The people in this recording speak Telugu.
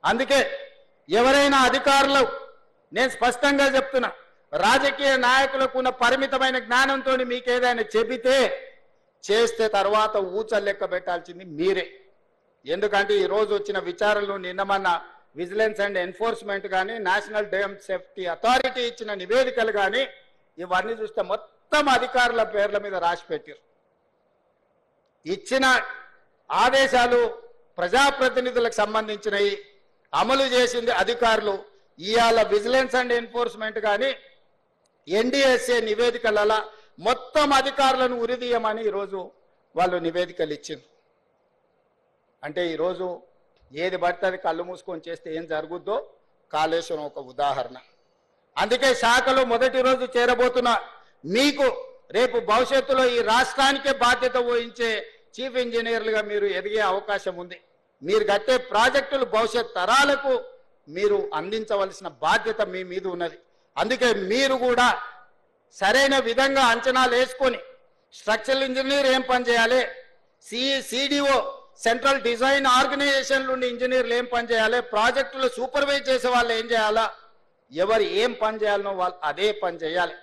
అందుకే ఎవరైనా అధికారులు, నేను స్పష్టంగా చెప్తున్నా, రాజకీయ నాయకులకు ఉన్న పరిమితమైన జ్ఞానంతో మీకు ఏదైనా చెబితే చేస్తే తర్వాత ఊచలు లెక్క పెట్టాల్సింది మీరే. ఎందుకంటే ఈరోజు వచ్చిన విచారణలు, నిన్నమన్న విజిలెన్స్ అండ్ ఎన్ఫోర్స్మెంట్ కానీ, నేషనల్ డ్యామ్ సేఫ్టీ అథారిటీ ఇచ్చిన నివేదికలు కానీ, ఇవన్నీ చూస్తే మొత్తం అధికారుల పేర్ల మీద రాసి పెట్టారు. ఇచ్చిన ఆదేశాలు ప్రజాప్రతినిధులకు సంబంధించినవి, అమలు చేసింది అధికారులు. ఇవాళ విజిలెన్స్ అండ్ ఎన్ఫోర్స్మెంట్ కానీ, ఎన్డీఎస్ఏ నివేదికలలో మొత్తం అధికారులను ఉరిదీయమని ఈరోజు వాళ్ళు నివేదికలు ఇచ్చింది. అంటే ఈరోజు ఏది పడితే అది కళ్ళు మూసుకొని చేస్తే ఏం జరుగుద్దో కాళేశ్వరం ఒక ఉదాహరణ. అందుకే శాఖలో మొదటి రోజు చేరబోతున్న మీకు రేపు భవిష్యత్తులో ఈ రాష్ట్రానికే బాధ్యత వహించే చీఫ్ ఇంజనీర్లుగా మీరు ఎదిగే అవకాశం ఉంది. మీరు కట్టే ప్రాజెక్టులు భవిష్యత్ తరాలకు మీరు అందించవలసిన బాధ్యత మీ మీద ఉన్నది. అందుకే మీరు కూడా సరైన విధంగా అంచనాలు వేసుకొని, స్ట్రక్చరల్ ఇంజనీర్ ఏం పని చేయాలి, సిడిఓ సెంట్రల్ డిజైన్ ఆర్గనైజేషన్ నుండి ఇంజనీర్లు ఏం పని చేయాలి, ప్రాజెక్టులు సూపర్వైజ్ చేసే వాళ్ళు ఏం చేయాలా, ఎవరు ఏం పని చేయాలనో వాళ్ళు అదే పని చేయాలి.